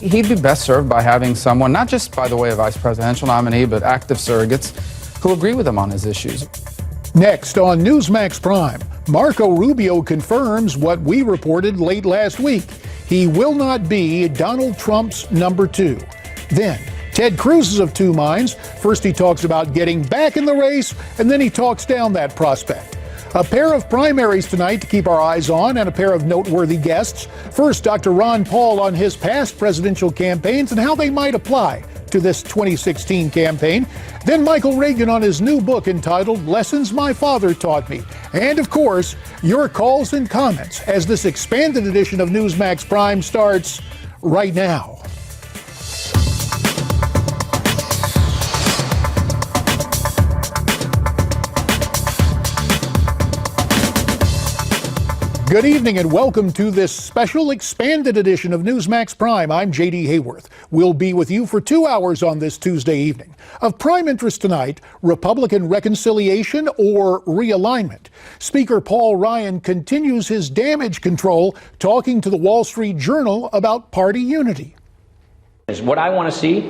He'd be best served by having someone, not just by the way of vice presidential nominee, but active surrogates who agree with him on his issues. Next on Newsmax Prime, Marco Rubio confirms what we reported late last week. He will not be Donald Trump's number two. Then, Ted Cruz is of two minds. First, he talks about getting back in the race, and then he talks down that prospect. A pair of primaries tonight to keep our eyes on, and a pair of noteworthy guests. First, Dr. Ron Paul on his past presidential campaigns and how they might apply to this 2016 campaign. Then Michael Reagan on his new book entitled Lessons My Father Taught Me. And of course, your calls and comments as this expanded edition of Newsmax Prime starts right now. Good evening and welcome to this special expanded edition of Newsmax Prime. I'm J.D. Hayworth. We'll be with you for 2 hours on this Tuesday evening. Of prime interest tonight, Republican reconciliation or realignment. Speaker Paul Ryan continues his damage control, talking to the Wall Street Journal about party unity. What I want to see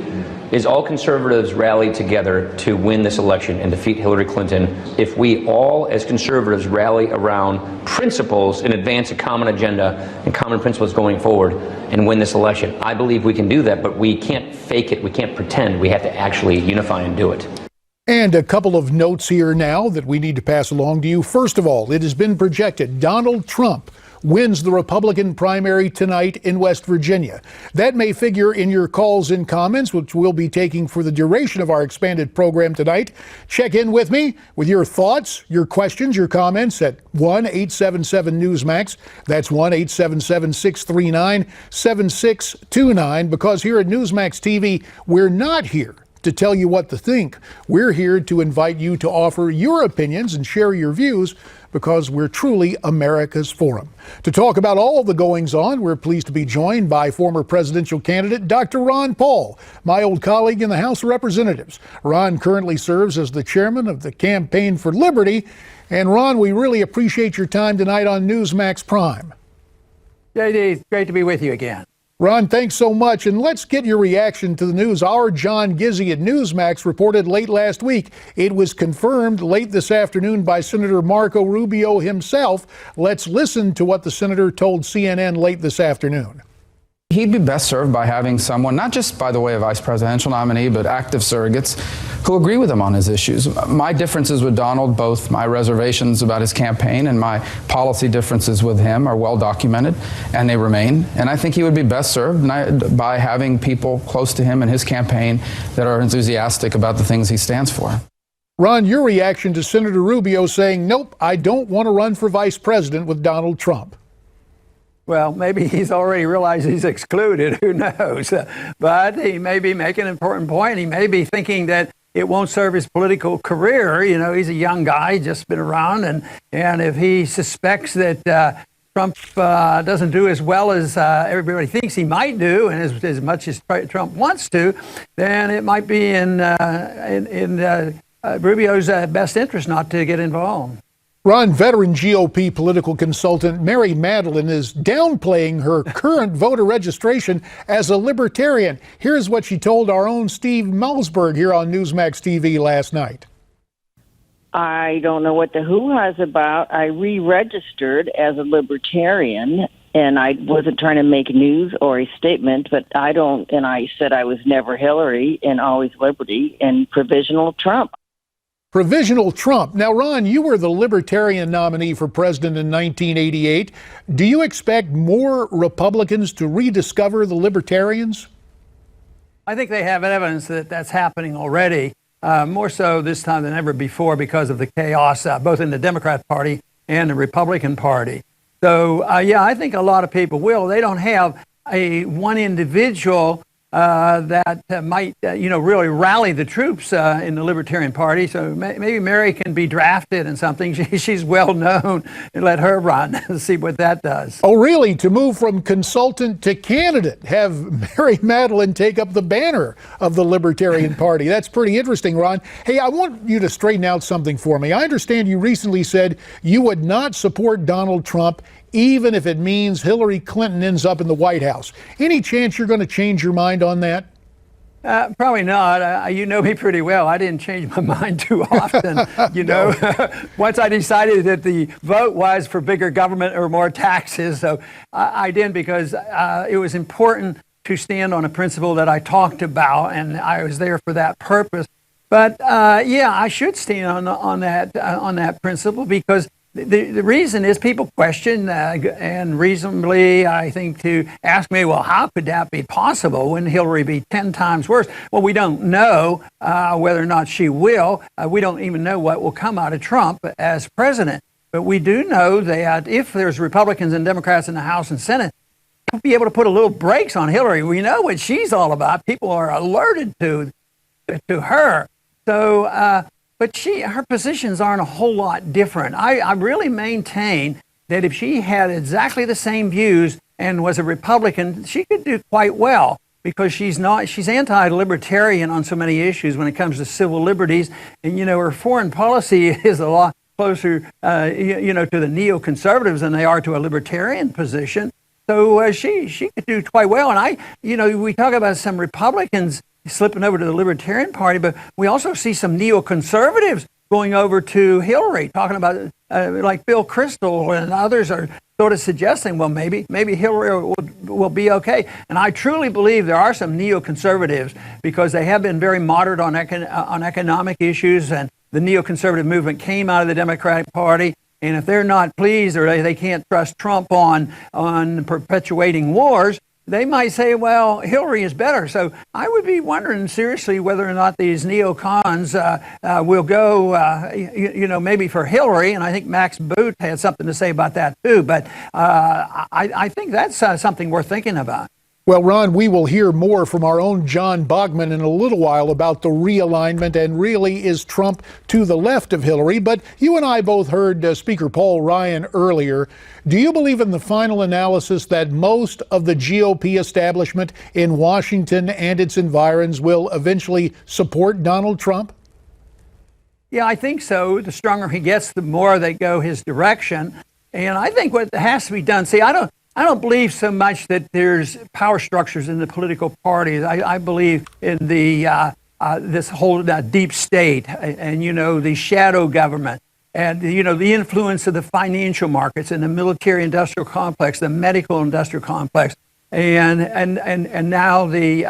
is all conservatives rally together to win this election and defeat Hillary Clinton. If we all, as conservatives, rally around principles and advance a common agenda and common principles going forward and win this election, I believe we can do that, but we can't fake it. We can't pretend. We have to actually unify and do it. And a couple of notes here now that we need to pass along to you. First of all, it has been projected Donald Trump wins the Republican primary tonight in West Virginia. That may figure in your calls and comments, which we'll be taking for the duration of our expanded program tonight. Check in with me with your thoughts, your questions, your comments at 1-877-NEWSMAX. That's 1-877-639-7629, because here at Newsmax TV, we're not here to tell you what to think. We're here to invite you to offer your opinions and share your views, because we're truly America's forum. To talk about all the goings-on, we're pleased to be joined by former presidential candidate Dr. Ron Paul, my old colleague in the House of Representatives. Ron currently serves as the chairman of the Campaign for Liberty. And Ron, we really appreciate your time tonight on Newsmax Prime. JD, it's great to be with you again. Ron, thanks so much. And let's get your reaction to the news. Our John Gizzi at Newsmax reported late last week. It was confirmed late this afternoon by Senator Marco Rubio himself. Let's listen to what the senator told CNN late this afternoon. He'd be best served by having someone, not just by the way of vice presidential nominee, but active surrogates who agree with him on his issues. My differences with Donald, both my reservations about his campaign and my policy differences with him, are well documented, and they remain. And I think he would be best served by having people close to him and his campaign that are enthusiastic about the things he stands for. Ron, your reaction to Senator Rubio saying, nope, I don't want to run for vice president with Donald Trump. Well, maybe he's already realized he's excluded. Who knows? But he may be making an important point. He may be thinking that it won't serve his political career. You know, he's a young guy, just been around. And if he suspects that Trump doesn't do as well as everybody thinks he might do, and as much as Trump wants to, then it might be in Rubio's best interest not to get involved. Ron, veteran GOP political consultant Mary Madeline is downplaying her current voter registration as a libertarian. Here's what she told our own Steve Malzberg here on Newsmax TV last night. I don't know what the hoo-ha's about. I re-registered as a libertarian, and I wasn't trying to make news or a statement, but I said I was never Hillary and always Liberty and provisional Trump. Provisional Trump. Now, Ron, you were the Libertarian nominee for president in 1988. Do you expect more Republicans to rediscover the Libertarians? I think they have evidence that that's happening already, more so this time than ever before because of the chaos, both in the Democrat Party and the Republican Party. So, yeah, I think a lot of people will. They don't have one individual that might, really rally the troops in the Libertarian Party. So maybe Mary can be drafted in something. She's well known, and let her run and see what that does. Oh, really? To move from consultant to candidate, have Mary Madeline take up the banner of the Libertarian Party. That's pretty interesting, Ron. Hey, I want you to straighten out something for me. I understand you recently said you would not support Donald Trump even if it means Hillary Clinton ends up in the White House. Any chance you're going to change your mind on that? Probably not. You know me pretty well. I didn't change my mind too often. You know, once I decided that the vote was for bigger government or more taxes, so I didn't, because it was important to stand on a principle that I talked about, and I was there for that purpose. But yeah, I should stand on that principle, because the reason is people question, and reasonably, I think, to ask me, well, how could that be possible? Wouldn't Hillary be 10 times worse? Well, we don't know whether or not she will. We don't even know what will come out of Trump as president. But we do know that if there's Republicans and Democrats in the House and Senate, they'll be able to put a little brakes on Hillary. We know what she's all about. People are alerted to her. So, but her positions aren't a whole lot different. I really maintain that if she had exactly the same views and was a Republican, she could do quite well, because she's anti-libertarian on so many issues when it comes to civil liberties. And, you know, her foreign policy is a lot closer, you know, to the neoconservatives than they are to a libertarian position. So she could do quite well. And we talk about some Republicans slipping over to the Libertarian Party, but we also see some neoconservatives going over to Hillary, talking about like Bill Kristol and others are sort of suggesting, well, maybe Hillary will be okay. And I truly believe there are some neoconservatives, because they have been very moderate on economic issues, and the neoconservative movement came out of the Democratic Party. And if they're not pleased, or they can't trust Trump on perpetuating wars, they might say, well, Hillary is better. So I would be wondering seriously whether or not these neocons will go, maybe for Hillary. And I think Max Boot had something to say about that too. But I think that's something worth thinking about. Well, Ron, we will hear more from our own John Bogman in a little while about the realignment, and really, is Trump to the left of Hillary? But you and I both heard Speaker Paul Ryan earlier. Do you believe in the final analysis that most of the GOP establishment in Washington and its environs will eventually support Donald Trump? Yeah, I think so. The stronger he gets, the more they go his direction. And I think what has to be done, I don't believe so much that there's power structures in the political parties. I believe in the this whole deep state and the shadow government, and the influence of the financial markets and the military-industrial complex, the medical-industrial complex, and now the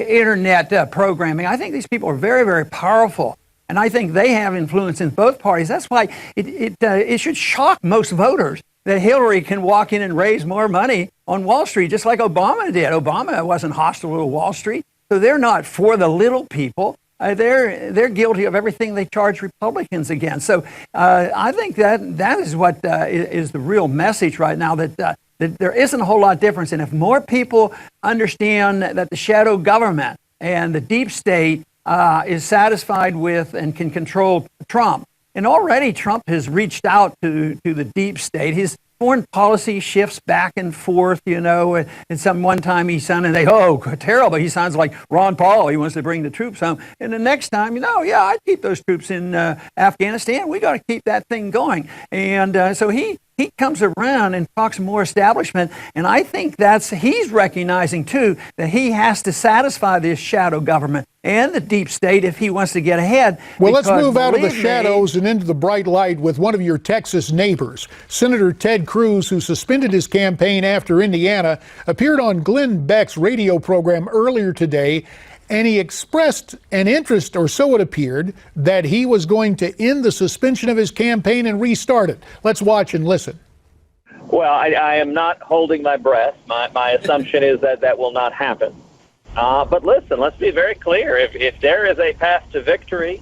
internet programming. I think these people are very, very powerful. And I think they have influence in both parties. That's why it should shock most voters that Hillary can walk in and raise more money on Wall Street, just like Obama did. Obama wasn't hostile to Wall Street, so they're not for the little people. They're guilty of everything they charge Republicans against. So I think that is what is the real message right now, that there isn't a whole lot of difference. And if more people understand that the shadow government and the deep state is satisfied with and can control Trump, and already Trump has reached out to the deep state. His foreign policy shifts back and forth, and one time he sounded, terrible. He sounds like Ron Paul. He wants to bring the troops home. And the next time, I'd keep those troops in Afghanistan. We got to keep that thing going. And so he comes around and talks more establishment. And I think he's recognizing, too, that he has to satisfy this shadow government and the deep state if he wants to get ahead. Well, let's move out of the shadows and into the bright light with one of your Texas neighbors. Senator Ted Cruz, who suspended his campaign after Indiana, appeared on Glenn Beck's radio program earlier today, and he expressed an interest, or so it appeared, that he was going to end the suspension of his campaign and restart it. Let's watch and listen. Well, I am not holding my breath. My assumption is that will not happen. But listen, let's be very clear. If there is a path to victory,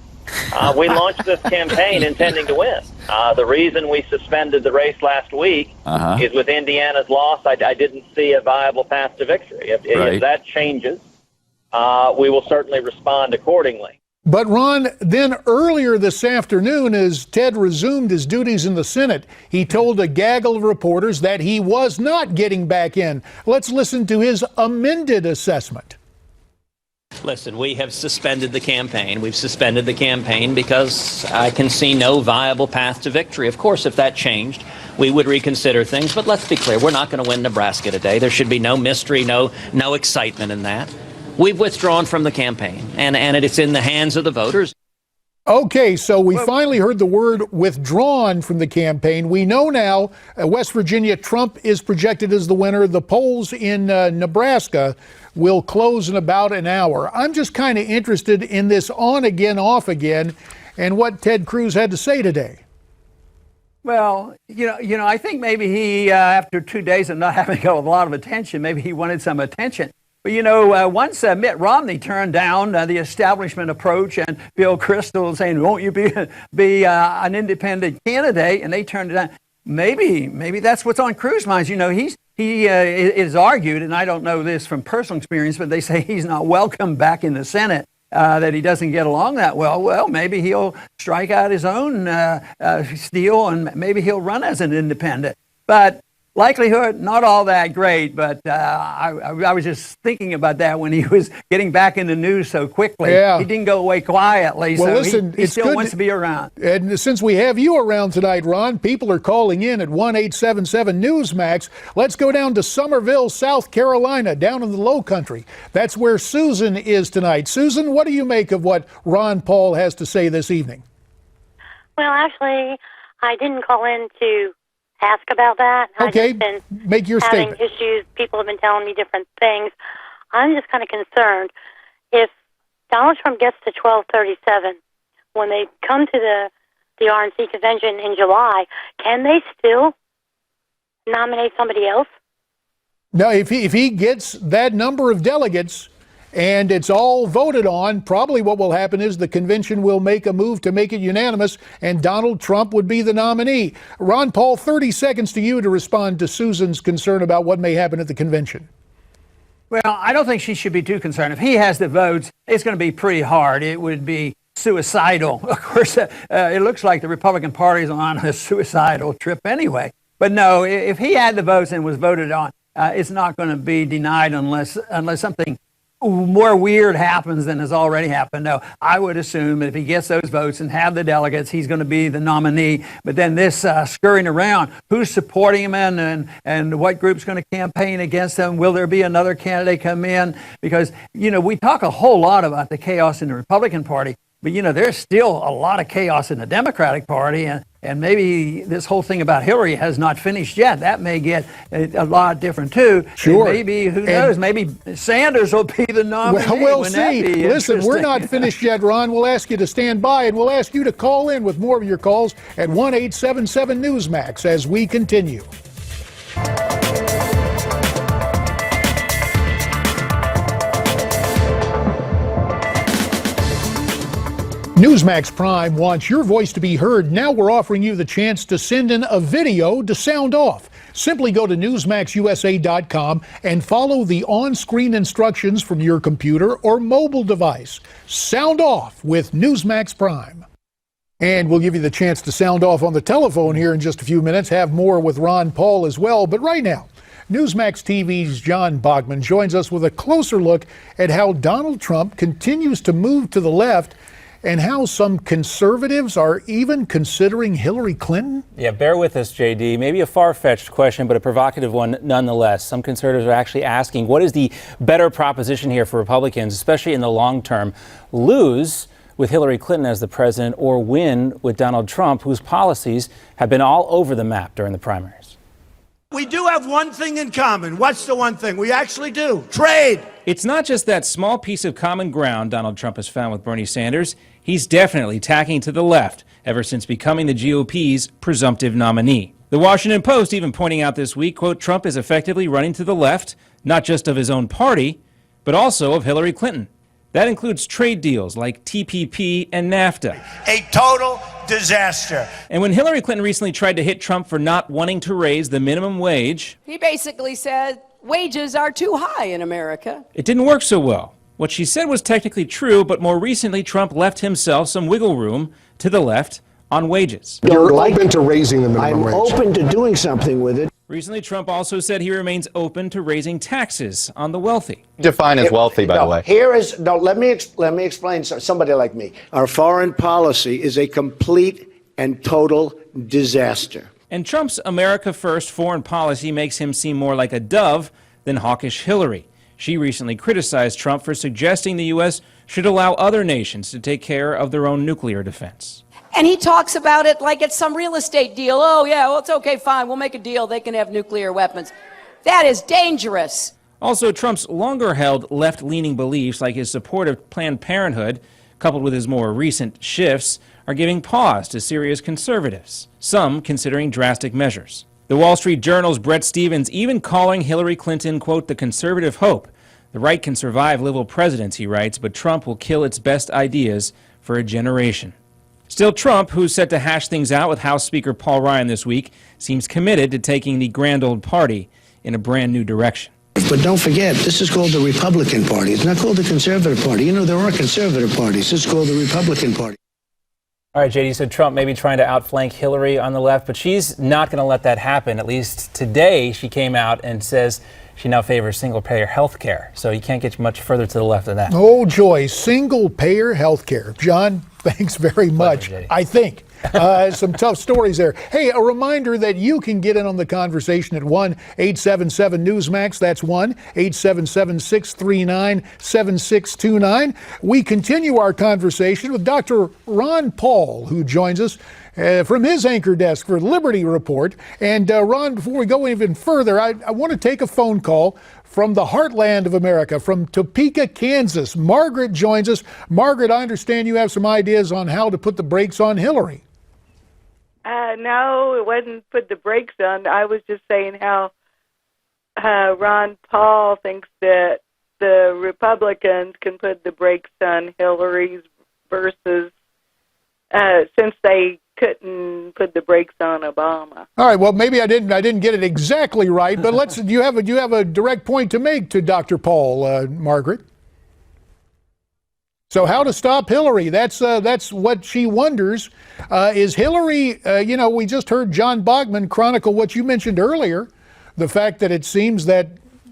we launched this campaign intending to win. The reason we suspended the race last week is with Indiana's loss, I didn't see a viable path to victory. If that changes, we will certainly respond accordingly. But Ron, then earlier this afternoon, as Ted resumed his duties in the Senate, he told a gaggle of reporters that he was not getting back in. Let's listen to his amended assessment. Listen, we have suspended the campaign. We've suspended the campaign because I can see no viable path to victory. Of course, if that changed, we would reconsider things. But let's be clear, we're not going to win Nebraska today. There should be no mystery, no excitement in that. We've withdrawn from the campaign, and it's in the hands of the voters. Okay, so we finally heard the word withdrawn from the campaign. We know now West Virginia, Trump is projected as the winner. The polls in Nebraska will close in about an hour. I'm just kind of interested in this on again, off again, and what Ted Cruz had to say today. Well, I think maybe he, after 2 days of not having a lot of attention, maybe he wanted some attention. But, once Mitt Romney turned down the establishment approach and Bill Kristol saying, won't you be an independent candidate? And they turned it down. Maybe that's what's on Cruz's mind. He is argued, and I don't know this from personal experience, but they say he's not welcome back in the Senate, that he doesn't get along that well. Well, maybe he'll strike out his own steel, and maybe he'll run as an independent. But likelihood, not all that great, but I was just thinking about that when he was getting back in the news so quickly. Yeah. He didn't go away quietly, Well, so listen, he still wants to be around. And since we have you around tonight, Ron, people are calling in at 1-877-Newsmax. Let's go down to Summerville, South Carolina, down in the Low Country. That's where Susan is tonight. Susan, what do you make of what Ron Paul has to say this evening? Well, actually, I didn't call in to ask about that. Okay, I've been make your having statement. issues. People have been telling me different things. I'm just kind of concerned if Donald Trump gets to 1237, when they come to the RNC convention in July, can they still nominate somebody else? No, if he gets that number of delegates and it's all voted on, probably what will happen is the convention will make a move to make it unanimous, and Donald Trump would be the nominee. Ron Paul, 30 seconds to you to respond to Susan's concern about what may happen at the convention. Well, I don't think she should be too concerned. If he has the votes, it's going to be pretty hard. It would be suicidal. Of course, it looks like the Republican Party is on a suicidal trip anyway. But no, if he had the votes and was voted on, it's not going to be denied unless something more weird happens than has already happened. No, I would assume that if he gets those votes and have the delegates, he's going to be the nominee. But then this scurrying around, who's supporting him and what group's going to campaign against him? Will there be another candidate come in? Because, we talk a whole lot about the chaos in the Republican Party, but, there's still a lot of chaos in the Democratic Party, and maybe this whole thing about Hillary has not finished yet. That may get a lot different, too. Sure. And maybe, who knows, maybe Sanders will be the nominee. Well, we'll Wouldn't that see. be Listen, we're interesting? not finished yet, Ron. We'll ask you to stand by, and we'll ask you to call in with more of your calls at 1-877-Newsmax as we continue. Newsmax Prime wants your voice to be heard. Now we're offering you the chance to send in a video to sound off. Simply go to NewsmaxUSA.com and follow the on-screen instructions from your computer or mobile device. Sound off with Newsmax Prime. And we'll give you the chance to sound off on the telephone here in just a few minutes. Have more with Ron Paul as well. But right now, Newsmax TV's John Bachman joins us with a closer look at how Donald Trump continues to move to the left and how some conservatives are even considering Hillary Clinton? Yeah, bear with us, JD. Maybe a far-fetched question, but a provocative one nonetheless. Some conservatives are actually asking, what is the better proposition here for Republicans, especially in the long term? Lose with Hillary Clinton as the president, or win with Donald Trump, whose policies have been all over the map during the primaries? We do have one thing in common. What's the one thing? We actually do. Trade. It's not just that small piece of common ground Donald Trump has found with Bernie Sanders. He's definitely tacking to the left ever since becoming the GOP's presumptive nominee. The Washington Post even pointing out this week, quote, Trump is effectively running to the left, not just of his own party, but also of Hillary Clinton. That includes trade deals like TPP and NAFTA. A total disaster. And when Hillary Clinton recently tried to hit Trump for not wanting to raise the minimum wage, he basically said wages are too high in America. It didn't work so well. What she said was technically true, but more recently Trump left himself some wiggle room to the left on wages. You're open to raising the minimum wage. I'm open to doing something with it. Recently, Trump also said he remains open to raising taxes on the wealthy. Define as wealthy, by the way. Let me explain. Somebody like me. Our foreign policy is a complete and total disaster. And Trump's America First foreign policy makes him seem more like a dove than hawkish Hillary. She recently criticized Trump for suggesting the U.S. should allow other nations to take care of their own nuclear defense. And he talks about it like it's some real estate deal. Oh, yeah, well, it's okay, fine, we'll make a deal. They can have nuclear weapons. That is dangerous. Also, Trump's longer-held left-leaning beliefs, like his support of Planned Parenthood, coupled with his more recent shifts, are giving pause to serious conservatives, some considering drastic measures. The Wall Street Journal's Bret Stephens even calling Hillary Clinton, quote, the conservative hope. The right can survive liberal presidents, he writes, but Trump will kill its best ideas for a generation. Still, Trump, who's set to hash things out with House Speaker Paul Ryan this week, seems committed to taking the grand old party in a brand new direction. But don't forget, this is called the Republican Party. It's not called the Conservative Party. You know, there are conservative parties. This is called the Republican Party. All right, JD, so Trump may be trying to outflank Hillary on the left, but she's not going to let that happen. At least today, she came out and says she now favors single-payer health care. So you can't get much further to the left of that. Oh, joy, single-payer health care. John, thanks very much. Pleasure, JD. I think. Some tough stories there. Hey, a reminder that you can get in on the conversation at 1-877-NEWSMAX. That's 1-877-639-7629. We continue our conversation with Dr. Ron Paul, who joins us from his anchor desk for Liberty Report. And Ron, before we go even further, I want to take a phone call from the heartland of America, from Topeka, Kansas. Margaret joins us. Margaret, I understand you have some ideas on how to put the brakes on Hillary. No, it wasn't put the brakes on. I was just saying how Ron Paul thinks that the Republicans can put the brakes on Hillary's versus since they couldn't put the brakes on Obama. All right. Well, maybe I didn't get it exactly right, but do you have a direct point to make to Dr. Paul, Margaret? So how to stop Hillary? That's what she wonders. Is Hillary? We just heard John Bogman chronicle what you mentioned earlier, the fact that it seems that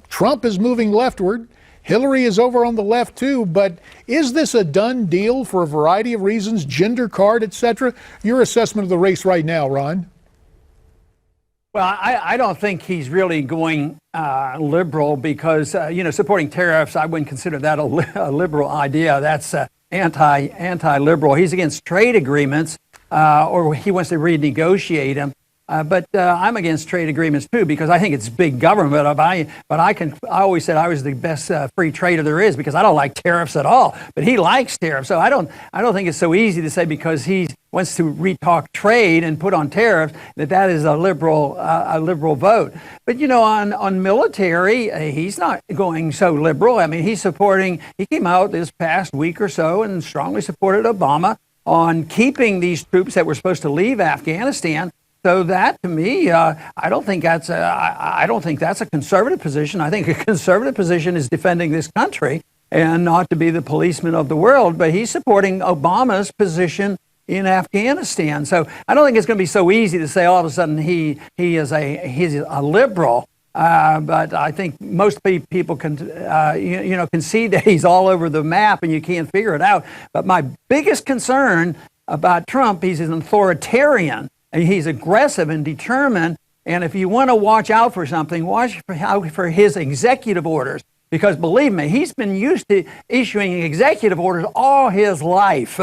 Trump is moving leftward. Hillary is over on the left too, but is this a done deal for a variety of reasons, gender card, etc.? Your assessment of the race right now, Ron? Well, I don't think he's really going liberal because, supporting tariffs, I wouldn't consider that a liberal idea. That's anti-liberal. He's against trade agreements or he wants to renegotiate them. But I'm against trade agreements too because I think it's big government. I always said I was the best free trader there is because I don't like tariffs at all. But he likes tariffs, so I don't think it's so easy to say because he wants to retalk trade and put on tariffs that is a liberal vote. But on military, he's not going so liberal. I mean, he came out this past week or so and strongly supported Obama on keeping these troops that were supposed to leave Afghanistan. So that, to me, I don't think that's a conservative position. I think a conservative position is defending this country and not to be the policeman of the world. But he's supporting Obama's position in Afghanistan. So I don't think it's going to be so easy to say all of a sudden he's a liberal. But I think most people can see that he's all over the map and you can't figure it out. But my biggest concern about Trump, he's an authoritarian. And he's aggressive and determined. And if you want to watch out for something, watch out for his executive orders. Because believe me, he's been used to issuing executive orders all his life.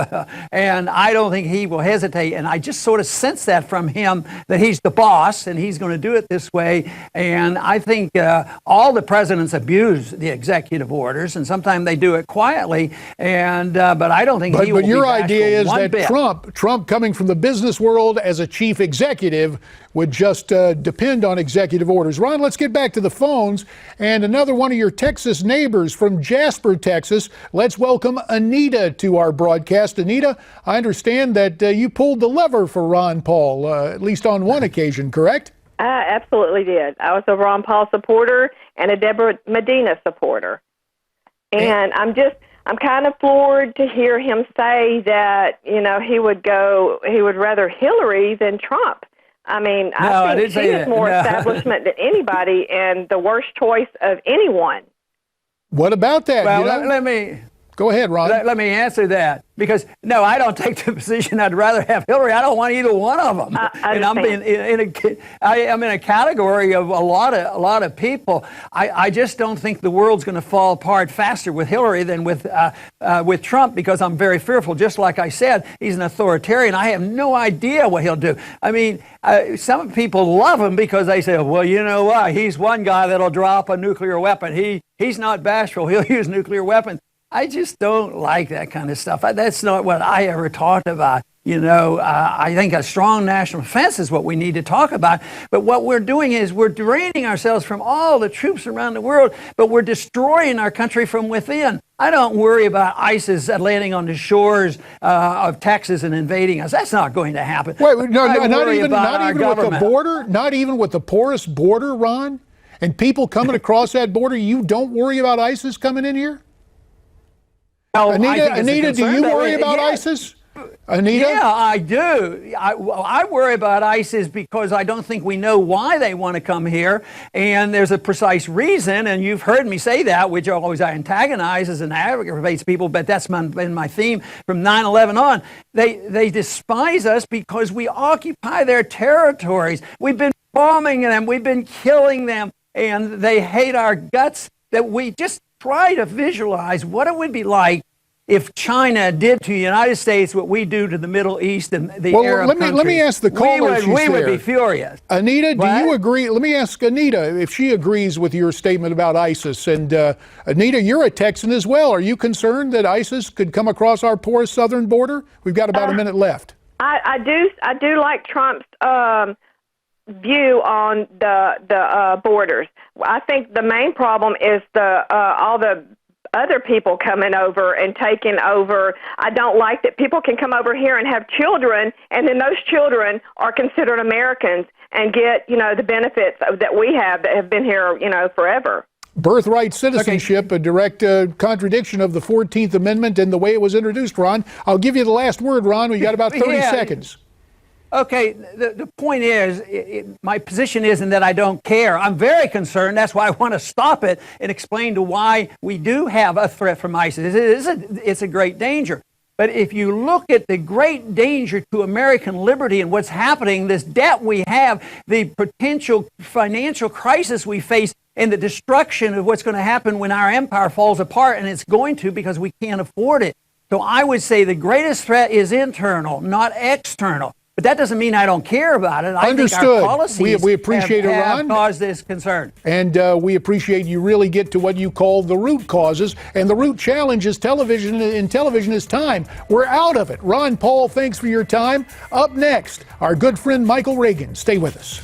And I don't think he will hesitate. And I just sort of sense that from him, that he's the boss and he's going to do it this way. And I think all the presidents abuse the executive orders, and sometimes they do it quietly. And but I don't think he will. But your idea is that bit. Trump coming from the business world as a chief executive would just depend on executive orders. Ron, let's get back to the phones. And another one of your Texas neighbors from Jasper, Texas. Let's welcome Anita to our broadcast. Anita, I understand that you pulled the lever for Ron Paul, at least on one occasion, correct? I absolutely did. I was a Ron Paul supporter and a Deborah Medina supporter. And I'm kind of floored to hear him say that, he would rather Hillary than Trump. I mean, I think she is more establishment than anybody and the worst choice of anyone. What about that? Well, let me Go ahead, Ron. Let me answer that. Because, no, I don't take the position I'd rather have Hillary. I don't want either one of them. And I'm in a category of a lot of people. I just don't think the world's going to fall apart faster with Hillary than with Trump, because I'm very fearful. Just like I said, he's an authoritarian. I have no idea what he'll do. I mean, some people love him because they say, well, you know what? He's one guy that'll drop a nuclear weapon. He's not bashful. He'll use nuclear weapons. I just don't like that kind of stuff. That's not what I ever talked about. I think a strong national defense is what we need to talk about. But what we're doing is we're draining ourselves from all the troops around the world, but we're destroying our country from within. I don't worry about ISIS landing on the shores of Texas and invading us. That's not going to happen. Wait, no, not even with the border, not even with the porous border, Ron, and people coming across that border. You don't worry about ISIS coming in here? Anita, do you worry about ISIS? Anita? Yeah, I do. I worry about ISIS because I don't think we know why they want to come here, and there's a precise reason, and you've heard me say that, which always I antagonize and aggravates people, but that's been my theme from 9/11 on. They despise us because we occupy their territories. We've been bombing them, we've been killing them, and they hate our guts. That we just try to visualize what it would be like if China did to the United States what we do to the Middle East and the Arab countries. Let me ask the caller. We would be furious. Anita, do you agree? Let me ask Anita if she agrees with your statement about ISIS. And Anita, you're a Texan as well. Are you concerned that ISIS could come across our porous southern border? We've got about a minute left. I do like Trump's view on the borders. I think the main problem is all the other people coming over and taking over. I don't like that people can come over here and have children, and then those children are considered Americans and get, the benefits that we have that have been here, forever. Birthright citizenship, a direct contradiction of the 14th Amendment and the way it was introduced, Ron. I'll give you the last word, Ron. We got about 30 seconds. Okay, the point is, my position isn't that I don't care. I'm very concerned. That's why I want to stop it and explain to why we do have a threat from ISIS. It's a great danger. But if you look at the great danger to American liberty and what's happening, this debt we have, the potential financial crisis we face, and the destruction of what's going to happen when our empire falls apart, and it's going to because we can't afford it. So I would say the greatest threat is internal, not external. But that doesn't mean I don't care about it. I Understood. think our policies we appreciate have caused this concern. And we appreciate you really get to what you call the root causes. And the root challenge is television, and television is time. We're out of it. Ron Paul, thanks for your time. Up next, our good friend Michael Reagan. Stay with us.